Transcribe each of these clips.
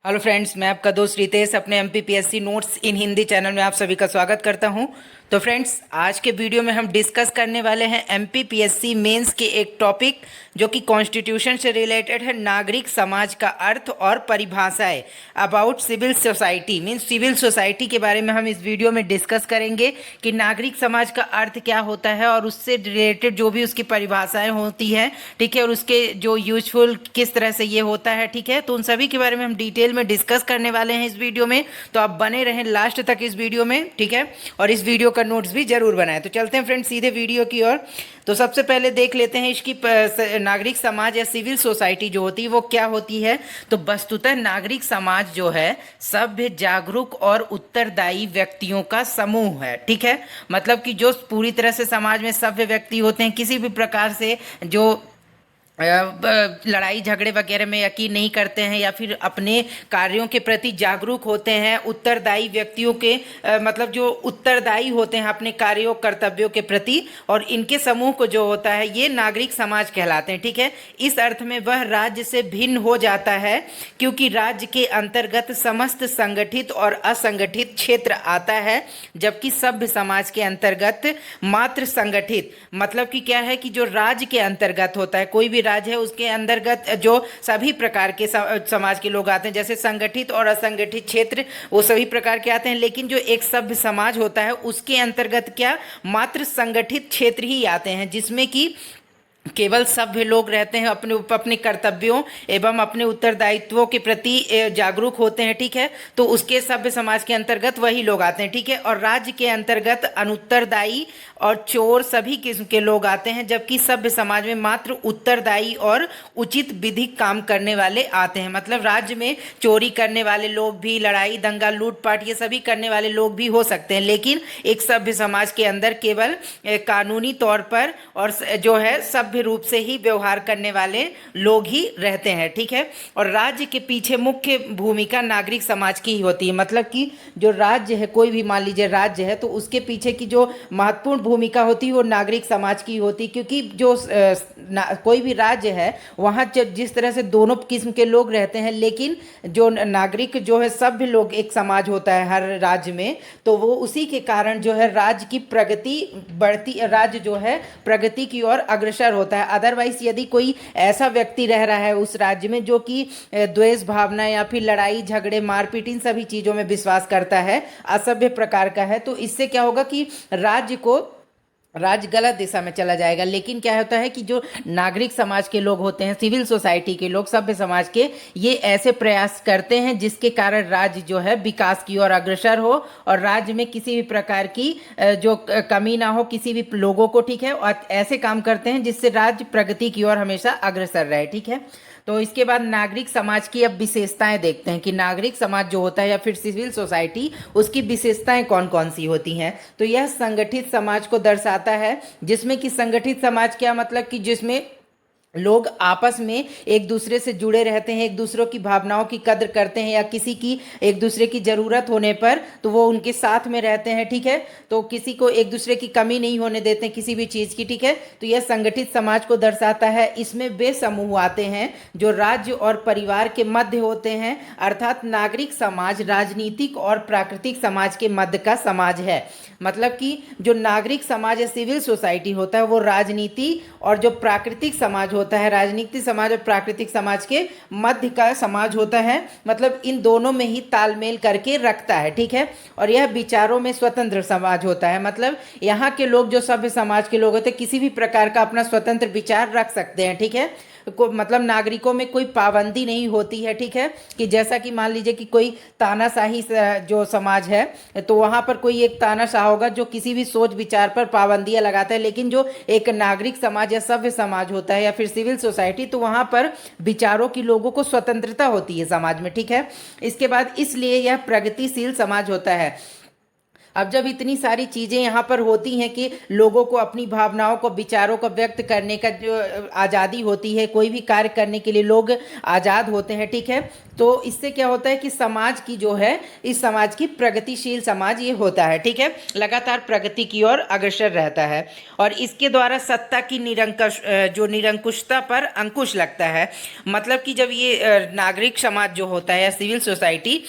Hello friends, मैं आपका दोस्त रितेश अपने एमपीपीएससी नोट्स इन हिंदी चैनल में आप सभी का स्वागत करता हूं। तो फ्रेंड्स, आज के वीडियो में हम डिस्कस करने वाले हैं एमपीपीएससी मेंस के एक टॉपिक जो कि कॉन्स्टिट्यूशन से रिलेटेड है। नागरिक समाज का अर्थ और परिभाषाएं about civil society means civil society के बारे में हम इस वीडियो में डिस्कस करेंगे कि नागरिक समाज का अर्थ क्या होता है और उससे रिलेटेड जो भी उसकी परिभाषाएं होती हैं, ठीक है, और उसके जो यूजफुल किस तरह से ये होता है, ठीक है, तो उन सभी के बारे में हम डिटेल में डिस्कस करने वाले हैं इस वीडियो में। तो आप बने रहें लास्ट तक इस वीडियो में, ठीक है, और इस वीडियो का नोट्स भी जरूर बनाएं। तो चलते हैं फ्रेंड्स सीधे वीडियो की ओर। तो सबसे पहले देख लेते हैं इसकी नागरिक समाज या सिविल सोसाइटी जो होती है वो क्या होती है। तो वस्तुतः नागरिक समाज जो है सभ्य, जागरूक और उत्तरदायी व्यक्तियों का समूह है, ठीक है। मतलब कि जो पूरी तरह से समाज में सभ्य व्यक्ति होते हैं, किसी भी प्रकार से जो लड़ाई झगड़े वगैरह में यकीन नहीं करते हैं या फिर अपने कार्यों के प्रति जागरूक होते हैं, उत्तरदायी व्यक्तियों के मतलब जो उत्तरदायी होते हैं अपने कार्यों कर्तव्यों के प्रति, और इनके समूह को जो होता है ये नागरिक समाज कहलाते हैं, ठीक है। इस अर्थ में वह राज्य से भिन्न हो जाता है क्योंकि राज्य के अंतर्गत समस्त संगठित और असंगठित क्षेत्र आता है, जबकि सभ्य समाज के अंतर्गत मात्र संगठित, मतलब कि क्या है कि जो राज्य के अंतर्गत होता है, कोई भी राज्य है उसके अंतर्गत जो सभी प्रकार के समाज के लोग आते हैं, जैसे संगठित और असंगठित क्षेत्र वो सभी प्रकार के आते हैं, लेकिन जो एक सभ्य समाज होता है उसके अंतर्गत क्या मात्र संगठित क्षेत्र ही आते हैं, जिसमें कि केवल सभ्य लोग रहते हैं, अपने अपने कर्तव्यों एवं अपने उत्तरदायित्वों के प्रति जागरूक होते हैं, ठीक है। तो उसके सभ्य समाज के अंतर्गत वही लोग आते हैं, ठीक है। और राज्य के अंतर्गत अनुत्तरदायी और चोर सभी किस्म के लोग आते हैं, जबकि सभ्य समाज में मात्र उत्तरदायी और उचित विधिक काम करने वाले आते हैं। मतलब राज्य में चोरी करने वाले लोग भी, लड़ाई दंगा लूटपाट ये सभी करने वाले लोग भी हो सकते हैं, लेकिन एक सभ्य समाज के अंदर केवल कानूनी तौर पर और जो है सभ्य रूप से ही व्यवहार करने वाले लोग ही रहते हैं, ठीक है। और राज्य के पीछे मुख्य भूमिका नागरिक समाज की ही होती है। मतलब कि जो राज्य है, कोई भी मान लीजिए राज्य है, तो उसके पीछे की जो महत्वपूर्ण भूमिका होती है वो नागरिक समाज की होती है, क्योंकि जो कोई भी राज्य है वहाँ जिस तरह से दोनों किस्म के लोग रहते हैं, लेकिन जो नागरिक जो है सभ्य लोग एक समाज होता है हर राज्य में, तो वो उसी के कारण जो है राज्य की प्रगति बढ़ती, राज्य जो है प्रगति की ओर अग्रसर होता है। अदरवाइज यदि कोई ऐसा व्यक्ति रह रहा है उस राज्य में जो कि द्वेष भावना या फिर लड़ाई झगड़े मारपीट इन सभी चीज़ों में विश्वास करता है, असभ्य प्रकार का है, तो इससे क्या होगा कि राज्य गलत दिशा में चला जाएगा। लेकिन क्या होता है कि जो नागरिक समाज के लोग होते हैं, सिविल सोसाइटी के लोग, सभ्य समाज के, ये ऐसे प्रयास करते हैं जिसके कारण राज्य जो है विकास की ओर अग्रसर हो और राज्य में किसी भी प्रकार की जो कमी ना हो किसी भी लोगों को, ठीक है। और ऐसे काम करते हैं जिससे राज्य प्रगति की ओर हमेशा अग्रसर रहे, ठीक है। तो इसके बाद नागरिक समाज की अब विशेषताएं देखते हैं कि नागरिक समाज जो होता है या फिर सिविल सोसाइटी, उसकी विशेषताएं कौन कौन सी होती हैं। तो यह संगठित समाज को दर्शाता है, जिसमें कि संगठित समाज क्या मतलब कि जिसमें लोग आपस में एक दूसरे से जुड़े रहते हैं, एक दूसरों की भावनाओं की कद्र करते हैं, या किसी की एक दूसरे की ज़रूरत होने पर तो वो उनके साथ में रहते हैं, ठीक है। तो किसी को एक दूसरे की कमी नहीं होने देते हैं किसी भी चीज़ की, ठीक है। तो यह संगठित समाज को दर्शाता है। इसमें वे समूह आते हैं जो राज्य और परिवार के मध्य होते हैं, अर्थात नागरिक समाज राजनीतिक और प्राकृतिक समाज के मध्य का समाज है। मतलब कि जो नागरिक समाज या सिविल सोसाइटी होता है वो राजनीति और जो प्राकृतिक समाज होता है, राजनीतिक समाज और प्राकृतिक समाज के मध्य का समाज होता है। मतलब इन दोनों में ही तालमेल करके रखता है, ठीक है। और यह विचारों में स्वतंत्र समाज होता है। मतलब यहाँ के लोग जो सभ्य समाज के लोग होते हैं किसी भी प्रकार का अपना स्वतंत्र विचार रख सकते हैं, ठीक है। मतलब नागरिकों में कोई पाबंदी नहीं होती है, ठीक है। कि जैसा कि मान लीजिए कि कोई तानाशाही जो समाज है, तो वहाँ पर कोई एक तानाशाह होगा जो किसी भी सोच विचार पर पाबंदियाँ लगाता है, लेकिन जो एक नागरिक समाज या सभ्य समाज होता है या फिर सिविल सोसाइटी, तो वहाँ पर विचारों की लोगों को स्वतंत्रता होती है समाज में, ठीक है। इसके बाद इसलिए यह प्रगतिशील समाज होता है। अब जब इतनी सारी चीज़ें यहाँ पर होती हैं कि लोगों को अपनी भावनाओं को, विचारों को व्यक्त करने का जो आज़ादी होती है, कोई भी कार्य करने के लिए लोग आज़ाद होते हैं, ठीक है। तो इससे क्या होता है कि समाज की जो है, इस समाज की प्रगतिशील समाज ये होता है, ठीक है, लगातार प्रगति की ओर अग्रसर रहता है। और इसके द्वारा सत्ता की निरंकुशता पर अंकुश लगता है। मतलब कि जब ये नागरिक समाज जो होता है या सिविल सोसाइटी,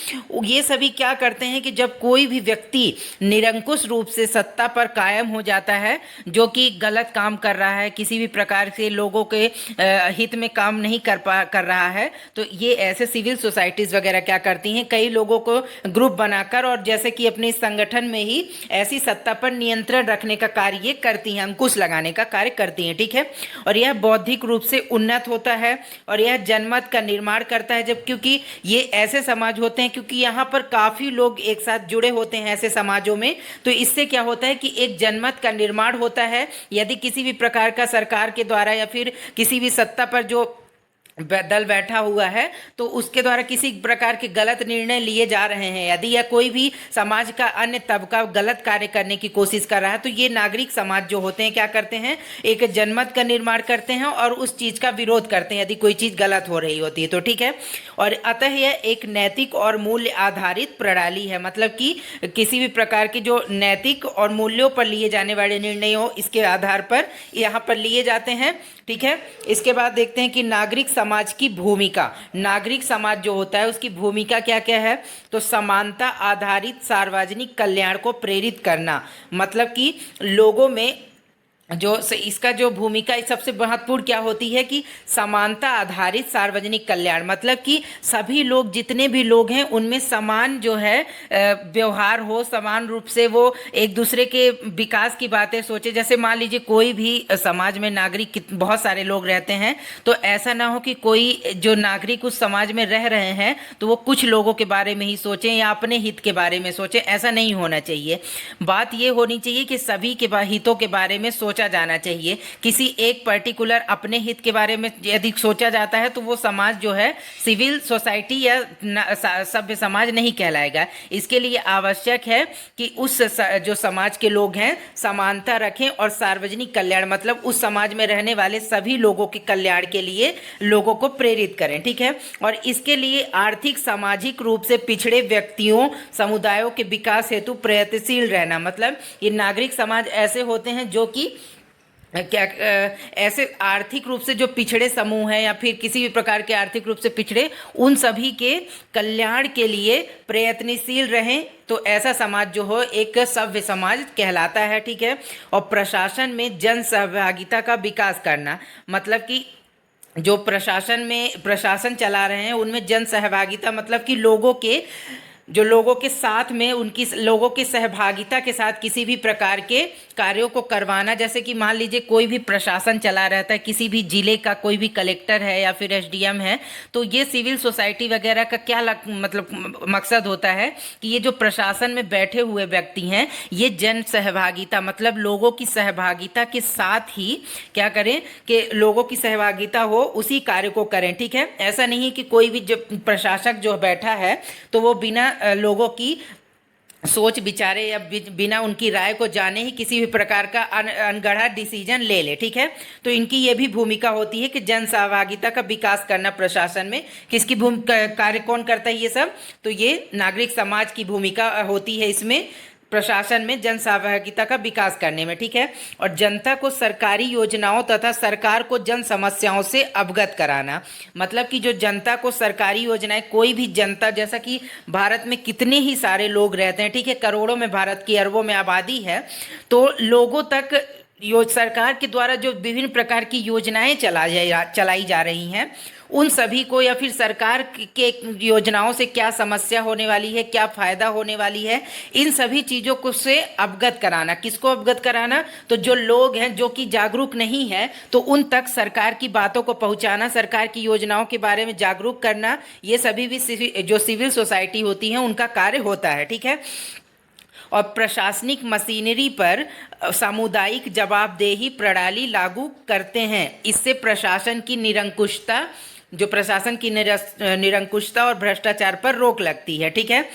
ये सभी क्या करते हैं कि जब कोई भी व्यक्ति निरंकुश रूप से सत्ता पर कायम हो जाता है, जो कि गलत काम कर रहा है, किसी भी प्रकार से लोगों के हित में काम नहीं कर रहा है, तो ये ऐसे सिविल सोसाइटीज़ वगैरह क्या करती हैं, कई लोगों को ग्रुप बनाकर और जैसे कि अपने संगठन में ही ऐसी सत्ता पर नियंत्रण रखने का कार्य ये करती हैं, अंकुश लगाने का कार्य करती हैं, ठीक है। और यह बौद्धिक रूप से उन्नत होता है और यह जनमत का निर्माण करता है, जब क्योंकि ये ऐसे समाज होते हैं, क्योंकि यहाँ पर काफ़ी लोग एक साथ जुड़े होते हैं ऐसे समाजों में, तो इससे क्या होता है कि एक जनमत का निर्माण होता है। यदि किसी भी प्रकार का सरकार के द्वारा या फिर किसी भी सत्ता पर जो दल बैठा हुआ है, तो उसके द्वारा किसी प्रकार के गलत निर्णय लिए जा रहे हैं, यदि या कोई भी समाज का अन्य तबका गलत कार्य करने की कोशिश कर रहा है, तो ये नागरिक समाज जो होते हैं क्या करते हैं, एक जनमत का निर्माण करते हैं और उस चीज़ का विरोध करते हैं यदि कोई चीज़ गलत हो रही होती है तो, ठीक है। और अतः यह एक नैतिक और मूल्य आधारित प्रणाली है। मतलब कि किसी भी प्रकार के जो नैतिक और मूल्यों पर लिए जाने वाले निर्णयों, इसके आधार पर यहाँ पर लिए जाते हैं, ठीक है। इसके बाद देखते हैं कि नागरिक समाज की भूमिका। नागरिक समाज जो होता है उसकी भूमिका क्या क्या है, तो समानता आधारित सार्वजनिक कल्याण को प्रेरित करना। मतलब कि लोगों में जो इसका जो भूमिका सबसे महत्वपूर्ण क्या होती है कि समानता आधारित सार्वजनिक कल्याण। मतलब कि सभी लोग, जितने भी लोग हैं, उनमें समान जो है व्यवहार हो, समान रूप से वो एक दूसरे के विकास की बातें सोचे। जैसे मान लीजिए कोई भी समाज में नागरिक बहुत सारे लोग रहते हैं, तो ऐसा ना हो कि कोई जो नागरिक उस समाज में रह रहे हैं तो वो कुछ लोगों के बारे में ही सोचें या अपने हित के बारे में सोचें, ऐसा नहीं होना चाहिए। बात ये होनी चाहिए कि सभी के हितों के बारे में सोचा जाना चाहिए। किसी एक पर्टिकुलर अपने हित के बारे में यदि सोचा जाता है तो वो समाज जो है सिविल सोसाइटी या सभ्य समाज नहीं कहलाएगा। इसके लिए आवश्यक है कि उस जो समाज के लोग हैं समानता रखें और सार्वजनिक कल्याण, मतलब उस समाज में रहने वाले सभी लोगों के कल्याण के लिए लोगों को प्रेरित करें, ठीक है। और इसके लिए आर्थिक सामाजिक रूप से पिछड़े व्यक्तियों, समुदायों के विकास हेतु प्रयत्नशील रहना। मतलब ये नागरिक समाज ऐसे होते हैं जो कि क्या ऐसे आर्थिक रूप से जो पिछड़े समूह हैं या फिर किसी भी प्रकार के आर्थिक रूप से पिछड़े, उन सभी के कल्याण के लिए प्रयत्नशील रहें, तो ऐसा समाज जो हो एक सभ्य समाज कहलाता है, ठीक है। और प्रशासन में जन सहभागिता का विकास करना। मतलब कि जो प्रशासन चला रहे हैं उनमें जन सहभागिता, मतलब कि लोगों के साथ में उनकी लोगों की सहभागिता के साथ किसी भी प्रकार के कार्यों को करवाना। जैसे कि मान लीजिए कोई भी प्रशासन चला रहता है, किसी भी जिले का कोई भी कलेक्टर है या फिर एसडीएम है, तो ये सिविल सोसाइटी वगैरह का क्या मतलब मकसद होता है कि ये जो प्रशासन में बैठे हुए व्यक्ति हैं, ये जन सहभागिता, मतलब लोगों की सहभागिता के साथ ही क्या करें कि लोगों की सहभागिता हो, उसी कार्य को करें, ठीक है। ऐसा नहीं कि कोई भी जो प्रशासक जो बैठा है तो वो बिना लोगों की सोच विचारे या बिना उनकी राय को जाने ही किसी भी प्रकार का अनगढ़ा डिसीजन ले ले, ठीक है। तो इनकी ये भी भूमिका होती है कि जन सहभागिता का विकास करना प्रशासन में। किसकी भूमिका, कार्य कौन करता है ये सब, तो ये नागरिक समाज की भूमिका होती है इसमें, प्रशासन में जन सहभागिता का विकास करने में, ठीक है। और जनता को सरकारी योजनाओं तथा सरकार को जन समस्याओं से अवगत कराना। मतलब कि जो जनता को सरकारी योजनाएं, कोई भी जनता, जैसा कि भारत में कितने ही सारे लोग रहते हैं, ठीक है, करोड़ों में भारत की अरबों में आबादी है, तो लोगों तक सरकार के द्वारा जो विभिन्न प्रकार की योजनाएं चलाई जा रही हैं, उन सभी को या फिर सरकार के योजनाओं से क्या समस्या होने वाली है, क्या फ़ायदा होने वाली है, इन सभी चीज़ों को से अवगत कराना। किसको अवगत कराना, तो जो लोग हैं जो कि जागरूक नहीं है, तो उन तक सरकार की बातों को पहुंचाना, सरकार की योजनाओं के बारे में जागरूक करना, ये सभी भी जो सिविल सोसाइटी होती हैं उनका कार्य होता है, ठीक है। और प्रशासनिक मशीनरी पर सामुदायिक जवाबदेही प्रणाली लागू करते हैं। इससे प्रशासन की निरंकुशता और भ्रष्टाचार पर रोक लगती है, ठीक है।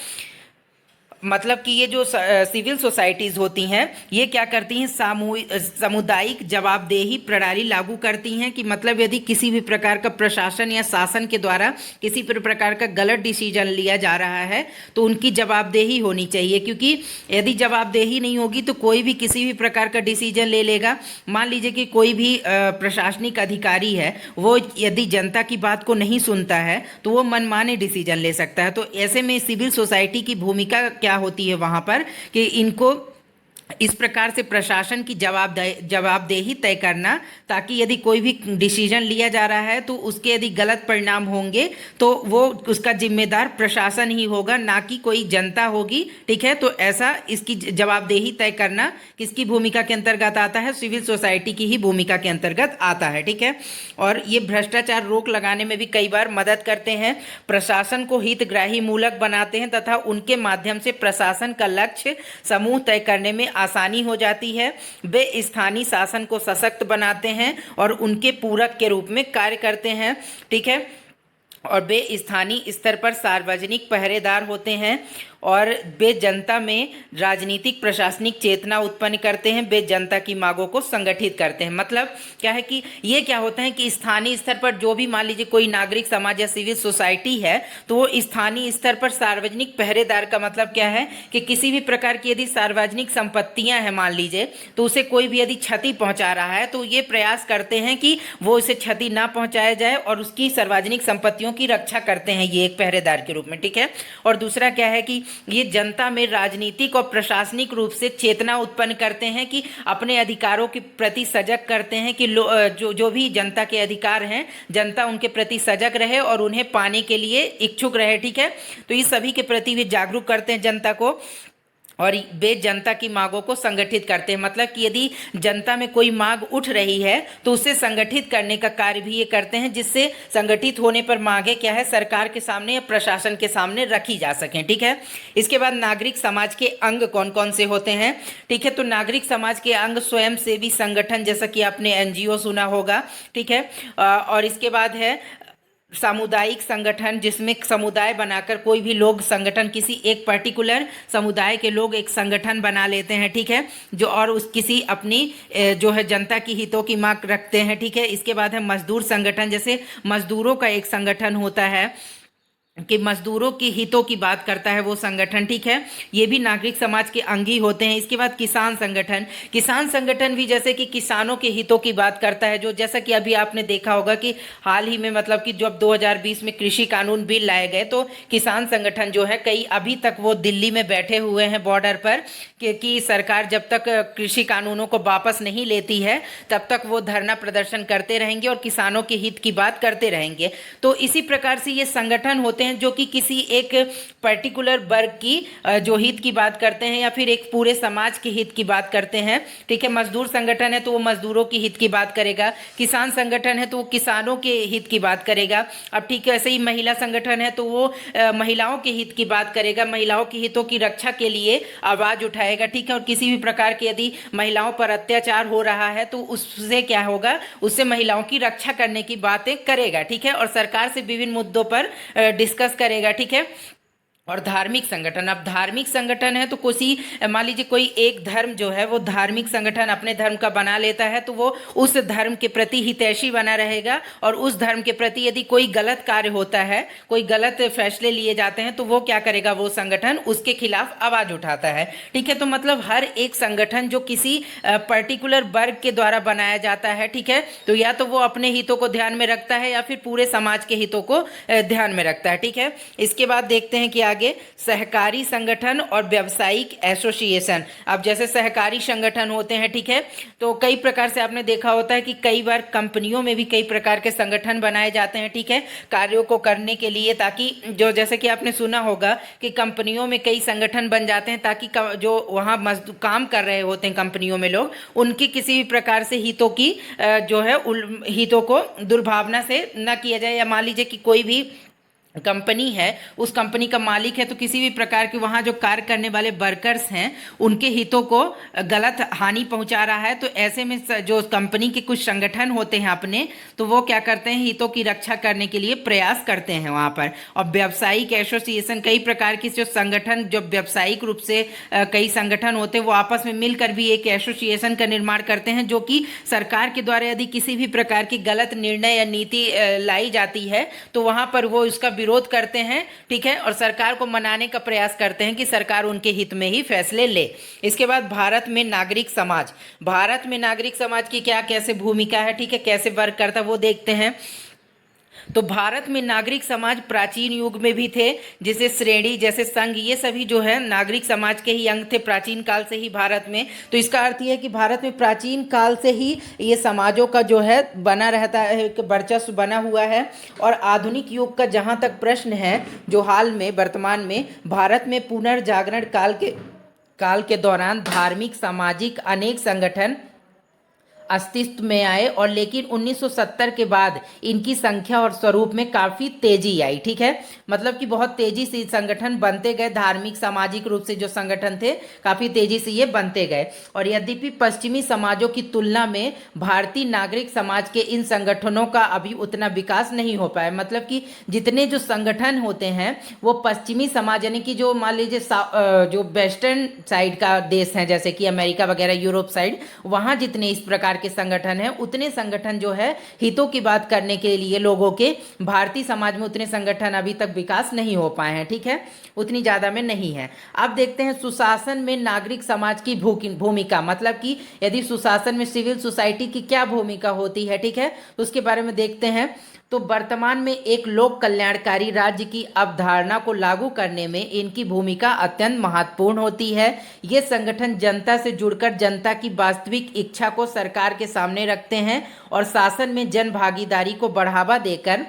मतलब कि ये जो सिविल सोसाइटीज होती हैं ये क्या करती हैं, सामुदायिक जवाबदेही प्रणाली लागू करती हैं कि मतलब यदि किसी भी प्रकार का प्रशासन या शासन के द्वारा किसी भी प्रकार का गलत डिसीजन लिया जा रहा है तो उनकी जवाबदेही होनी चाहिए, क्योंकि यदि जवाबदेही नहीं होगी तो कोई भी किसी भी प्रकार का डिसीजन ले लेगा। मान लीजिए कि कोई भी प्रशासनिक अधिकारी है, वो यदि जनता की बात को नहीं सुनता है तो वो मनमाने डिसीजन ले सकता है। तो ऐसे में सिविल सोसाइटी की भूमिका क्या होती है वहाँ पर कि इनको इस प्रकार से प्रशासन की जवाबदेही तय करना, ताकि यदि कोई भी डिसीजन लिया जा रहा है तो उसके यदि गलत परिणाम होंगे तो वो उसका जिम्मेदार प्रशासन ही होगा, ना कि कोई जनता होगी। ठीक है, तो ऐसा इसकी जवाबदेही तय करना किसकी भूमिका के अंतर्गत आता है, सिविल सोसाइटी की ही भूमिका के अंतर्गत आता है। ठीक है, और ये भ्रष्टाचार रोक लगाने में भी कई बार मदद करते हैं, प्रशासन को हितग्राही मूलक बनाते हैं तथा उनके माध्यम से प्रशासन का लक्ष्य समूह तय करने में आसानी हो जाती है। वे स्थानीय शासन को सशक्त बनाते हैं और उनके पूरक के रूप में कार्य करते हैं। ठीक है, और वे स्थानीय स्तर पर सार्वजनिक पहरेदार होते हैं और वे जनता में राजनीतिक प्रशासनिक चेतना उत्पन्न करते हैं, वे जनता की मांगों को संगठित करते हैं। मतलब क्या है कि ये क्या होता है कि स्थानीय स्तर पर जो भी मान लीजिए कोई नागरिक समाज या सिविल सोसाइटी है तो वो स्थानीय स्तर पर सार्वजनिक पहरेदार का मतलब क्या है कि किसी भी प्रकार की यदि सार्वजनिक संपत्तियां हैं मान लीजिए, तो उसे कोई भी यदि क्षति पहुंचा रहा है तो ये प्रयास करते हैं कि वो इसे क्षति ना पहुंचाया जाए और उसकी सार्वजनिक संपत्तियों की रक्षा करते हैं, ये एक पहरेदार के रूप में। ठीक है, और दूसरा क्या है कि ये जनता में राजनीतिक और प्रशासनिक रूप से चेतना उत्पन्न करते हैं कि अपने अधिकारों के प्रति सजग करते हैं कि जो भी जनता के अधिकार हैं जनता उनके प्रति सजग रहे और उन्हें पाने के लिए इच्छुक रहे। ठीक है, तो इस सभी के प्रति वे जागरूक करते हैं जनता को और वे जनता की मांगों को संगठित करते हैं। मतलब कि यदि जनता में कोई मांग उठ रही है तो उसे संगठित करने का कार्य भी ये करते हैं, जिससे संगठित होने पर मांगे क्या है सरकार के सामने या प्रशासन के सामने रखी जा सकें। ठीक है, इसके बाद नागरिक समाज के अंग कौन कौन से होते हैं। ठीक है, तो नागरिक समाज के अंग स्वयं सेवी संगठन, जैसा कि आपने एनजीओ सुना होगा। ठीक है, और इसके बाद है सामुदायिक संगठन, जिसमें समुदाय बनाकर कोई भी लोग संगठन, किसी एक पर्टिकुलर समुदाय के लोग एक संगठन बना लेते हैं। ठीक है, जो और उस किसी अपनी जो है जनता की हितों की मांग रखते हैं। ठीक है, इसके बाद है मजदूर संगठन, जैसे मजदूरों का एक संगठन होता है कि मजदूरों के हितों की बात करता है वो संगठन। ठीक है, ये भी नागरिक समाज के अंग ही होते हैं। इसके बाद किसान संगठन, किसान संगठन भी जैसे कि किसानों के हितों की बात करता है, जो जैसा कि अभी आपने देखा होगा कि हाल ही में मतलब कि जब 2020 में कृषि कानून बिल लाए गए तो किसान संगठन जो है कई अभी तक वो दिल्ली में बैठे हुए हैं बॉर्डर पर कि सरकार जब तक कृषि कानूनों को वापस नहीं लेती है तब तक वो धरना प्रदर्शन करते रहेंगे और किसानों के हित की बात करते रहेंगे। तो इसी प्रकार से ये संगठन होते हैं जो कि किसी एक पर्टिकुलर वर्ग की जो हित की बात करते हैं या फिर एक पूरे समाज के हित की बात करते हैं। ठीक है, मजदूर संगठन है तो वो मजदूरों की हित की बात करेगा, किसान संगठन है तो वो किसानों के हित की बात करेगा। अब ठीक है, ऐसे ही महिला संगठन है तो वो महिलाओं के हित की बात करेगा, महिलाओं के हितों की रक्षा के लिए आवाज उठाएगा। ठीक है, और किसी भी प्रकार के यदि महिलाओं पर अत्याचार हो रहा है तो उससे क्या होगा, उससे महिलाओं की रक्षा करने की बातें करेगा। ठीक है, और सरकार से विभिन्न मुद्दों पर डिस्कस करेगा। ठीक है, और धार्मिक संगठन, अब धार्मिक संगठन है तो किसी मान लीजिए कोई एक धर्म जो है वो धार्मिक संगठन अपने धर्म का बना लेता है तो वो उस धर्म के प्रति हितैषी बना रहेगा और उस धर्म के प्रति यदि कोई गलत कार्य होता है, कोई गलत फैसले लिए जाते हैं तो वो क्या करेगा, वो संगठन उसके खिलाफ आवाज उठाता है। ठीक है, तो मतलब हर एक संगठन जो किसी पर्टिकुलर वर्ग के द्वारा बनाया जाता है, ठीक है, तो या तो वो अपने हितों को ध्यान में रखता है या फिर पूरे समाज के हितों को ध्यान में रखता है। ठीक है, इसके बाद देखते हैं कि सहकारी संगठन और व्यावसायिक एसोसिएशन। अब जैसे सहकारी संगठन होते हैं, ठीक है, तो कई प्रकार से आपने देखा होता है कि कई बार कंपनियों में भी कई प्रकार के संगठन बनाए जाते हैं। ठीक है, कार्यों को करने के लिए, ताकि जो जैसे कि आपने सुना होगा कि कंपनियों में कई संगठन बन जाते हैं ताकि जो वहाँ काम कर रहे होते हैं कंपनियों में लोग, उनकी किसी भी प्रकार से हितों की जो है हितों को दुर्भावना से न किया जाए, या मान लीजिए कि कोई भी कंपनी है, उस कंपनी का मालिक है, तो किसी भी प्रकार के वहाँ जो कार्य करने वाले वर्कर्स हैं उनके हितों को गलत हानि पहुँचा रहा है, तो ऐसे में जो कंपनी के कुछ संगठन होते हैं अपने, तो वो क्या करते हैं, हितों की रक्षा करने के लिए प्रयास करते हैं वहाँ पर। और व्यावसायिक एसोसिएशन, कई प्रकार की जो संगठन, जो व्यावसायिक रूप से कई संगठन होते हैं, वो आपस में मिलकर भी एक एसोसिएशन का निर्माण करते हैं, जो कि सरकार के द्वारा यदि किसी भी प्रकार की गलत निर्णय या नीति लाई जाती है तो वहाँ पर वो इसका विरोध करते हैं, ठीक है, और सरकार को मनाने का प्रयास करते हैं कि सरकार उनके हित में ही फैसले ले। इसके बाद भारत में नागरिक समाज, भारत में नागरिक समाज की क्या कैसे भूमिका है, ठीक है, कैसे वर्क करता है वो देखते हैं। तो भारत में नागरिक समाज प्राचीन युग में भी थे, जैसे श्रेणी, जैसे संघ, ये सभी जो है नागरिक समाज के ही अंग थे प्राचीन काल से ही भारत में। तो इसका अर्थ ये है कि भारत में प्राचीन काल से ही ये समाजों का जो है बना रहता है, वर्चस्व बना हुआ है। और आधुनिक युग का जहाँ तक प्रश्न है, जो हाल में वर्तमान में भारत में पुनर्जागरण काल के दौरान धार्मिक सामाजिक अनेक संगठन अस्तित्व में आए, और लेकिन 1970 के बाद इनकी संख्या और स्वरूप में काफ़ी तेजी आई, ठीक है, मतलब कि बहुत तेजी से संगठन बनते गए, धार्मिक सामाजिक रूप से जो संगठन थे काफ़ी तेजी से ये बनते गए। और यद्यपि पश्चिमी समाजों की तुलना में भारतीय नागरिक समाज के इन संगठनों का अभी उतना विकास नहीं हो पाया, मतलब कि जितने जो संगठन होते हैं वो पश्चिमी समाज, यानी कि जो मान लीजिए जो वेस्टर्न साइड का देश है, जैसे कि अमेरिका वगैरह, यूरोप साइड, वहाँ जितने इस प्रकार के संगठन हैं, उतने संगठन जो है हितों की बात करने के लिए लोगों के, भारतीय समाज में उतने संगठन अभी तक विकास नहीं हो पाए हैं, ठीक है, उतनी ज़्यादा में नहीं है। अब देखते हैं सुशासन में नागरिक समाज की भूमिका, मतलब कि यदि सुशासन में सिविल सोसाइटी की क्या भूमिका होती है, ठीक है, तो उसके बारे में देखते हैं। तो वर्तमान में एक लोक कल्याणकारी राज्य की अवधारणा को लागू करने में इनकी भूमिका अत्यंत महत्वपूर्ण होती है। ये संगठन जनता से जुड़कर जनता की वास्तविक इच्छा को सरकार के सामने रखते हैं और शासन में जन भागीदारी को बढ़ावा देकर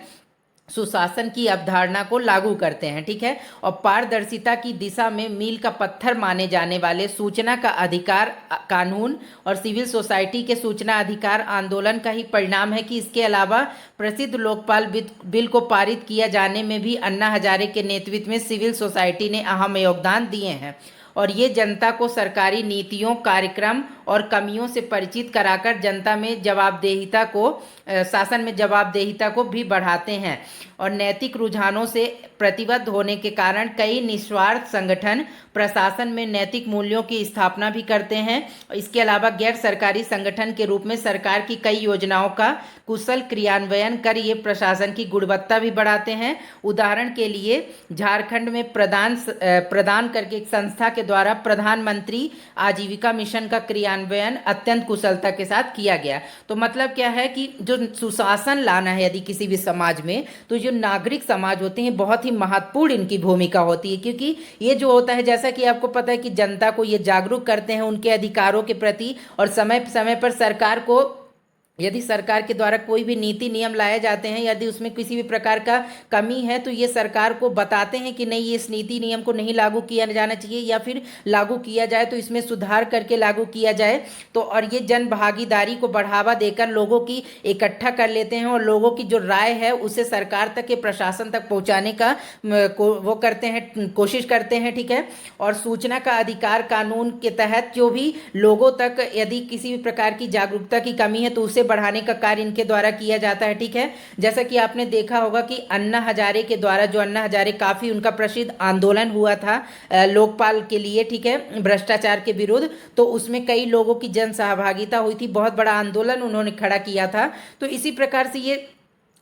सुशासन की अवधारणा को लागू करते हैं, ठीक है। और पारदर्शिता की दिशा में मील का पत्थर माने जाने वाले सूचना का अधिकार कानून और सिविल सोसाइटी के सूचना अधिकार आंदोलन का ही परिणाम है कि इसके अलावा प्रसिद्ध लोकपाल बिल को पारित किया जाने में भी अन्ना हजारे के नेतृत्व में सिविल सोसाइटी ने अहम योगदान दिए हैं। और ये जनता को सरकारी नीतियों, कार्यक्रम और कमियों से परिचित कराकर जनता में जवाबदेहिता को, शासन में जवाबदेहिता को भी बढ़ाते हैं। और नैतिक रुझानों से प्रतिबद्ध होने के कारण कई निस्वार्थ संगठन प्रशासन में नैतिक मूल्यों की स्थापना भी करते हैं। इसके अलावा गैर सरकारी संगठन के रूप में सरकार की कई योजनाओं का कुशल क्रियान्वयन कर ये प्रशासन की गुणवत्ता भी बढ़ाते हैं। उदाहरण के लिए झारखंड में प्रदान करके एक संस्था के द्वारा प्रधानमंत्री आजीविका मिशन का क्रियान्वयन अत्यंत कुशलता के साथ किया गया। तो मतलब क्या है कि जो सुशासन लाना है यदि किसी भी समाज में, तो जो नागरिक समाज होते हैं बहुत ही महत्वपूर्ण इनकी भूमिका होती है, क्योंकि ये जो होता है, जैसा कि आपको पता है कि जनता को ये जागरूक करते हैं उनके अधिकारों के प्रति, और समय समय पर सरकार को, यदि सरकार के द्वारा कोई भी नीति नियम लाए जाते हैं, यदि उसमें किसी भी प्रकार का कमी है तो ये सरकार को बताते हैं कि नहीं, ये इस नीति नियम को नहीं लागू किया जाना चाहिए, या फिर लागू किया जाए तो इसमें सुधार करके लागू किया जाए। तो और ये जन भागीदारी को बढ़ावा देकर लोगों की इकट्ठा कर लेते हैं, और लोगों की जो राय है उसे सरकार तक के प्रशासन तक पहुँचाने का वो करते हैं, कोशिश करते हैं, ठीक है। और सूचना का अधिकार कानून के तहत जो भी लोगों तक यदि किसी भी प्रकार की जागरूकता की कमी है तो उसे बढ़ाने का कार्य इनके द्वारा किया जाता है, ठीक है। जैसा कि आपने देखा होगा कि अन्ना हजारे के द्वारा, जो अन्ना हजारे काफ़ी उनका प्रसिद्ध आंदोलन हुआ था लोकपाल के लिए, ठीक है, भ्रष्टाचार के विरुद्ध, तो उसमें कई लोगों की जन सहभागिता हुई थी, बहुत बड़ा आंदोलन उन्होंने खड़ा किया था। तो इसी प्रकार से ये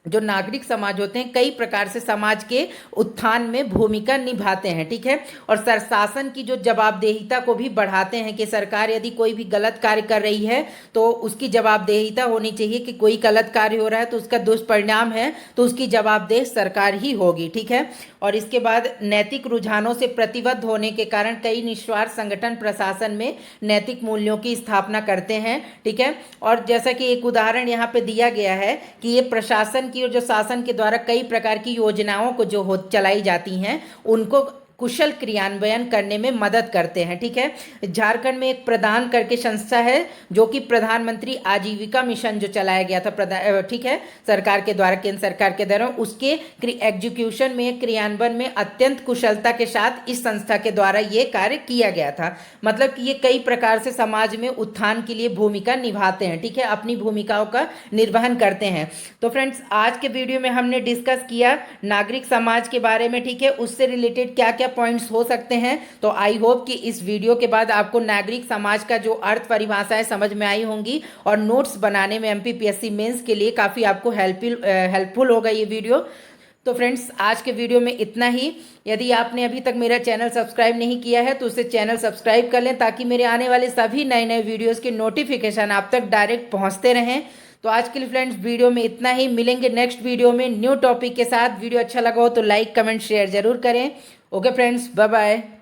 जो नागरिक समाज होते हैं कई प्रकार से समाज के उत्थान में भूमिका निभाते हैं, ठीक है। और शासन की जो जवाबदेहिता को भी बढ़ाते हैं कि सरकार यदि कोई भी गलत कार्य कर रही है तो उसकी जवाबदेहिता होनी चाहिए कि कोई गलत कार्य हो रहा है तो उसका दुष्परिणाम है तो उसकी जवाबदेह सरकार ही होगी, ठीक है। और इसके बाद नैतिक रुझानों से प्रतिबद्ध होने के कारण कई निस्वार्थ संगठन प्रशासन में नैतिक मूल्यों की स्थापना करते हैं, ठीक है। और जैसा कि एक उदाहरण यहाँ पे दिया गया है कि ये प्रशासन की और जो शासन के द्वारा कई प्रकार की योजनाओं को जो चलाई जाती हैं उनको कुशल क्रियान्वयन करने में मदद करते हैं। ठीक है, झारखंड में एक प्रदान करके संस्था है जो कि प्रधानमंत्री आजीविका मिशन जो चलाया गया था ठीक है, सरकार के द्वारा, केंद्र सरकार के द्वारा, उसके एग्जीक्यूशन में, क्रियान्वयन में अत्यंत कुशलता के साथ इस संस्था के द्वारा ये कार्य किया गया था। मतलब कि ये कई प्रकार से समाज में उत्थान के लिए भूमिका निभाते हैं। ठीक है, अपनी भूमिकाओं का निर्वहन करते हैं। तो फ्रेंड्स, आज के वीडियो में हमने डिस्कस किया नागरिक समाज के बारे में। ठीक है, उससे रिलेटेड क्या क्या पॉइंट्स हो सकते हैं। तो आई होप कि इस वीडियो के बाद आपको नागरिक समाज का जो अर्थ परिभाषाएं समझ में आई होंगी और नोट्स बनाने में एमपीपीएससी मेंस के लिए काफ़ी आपको हेल्पफुल होगा ये वीडियो। तो फ्रेंड्स, आज के वीडियो में इतना ही। यदि आपने अभी तक मेरा चैनल सब्सक्राइब नहीं किया है तो उसे चैनल सब्सक्राइब कर लें ताकि मेरे आने वाले सभी नए नए वीडियोज़ के नोटिफिकेशन आप तक डायरेक्ट पहुँचते रहें। तो आज के लिए फ्रेंड्स वीडियो में इतना ही। मिलेंगे नेक्स्ट वीडियो में न्यू टॉपिक के साथ। वीडियो अच्छा लगा हो तो लाइक कमेंट शेयर जरूर करें। Okay friends, bye bye.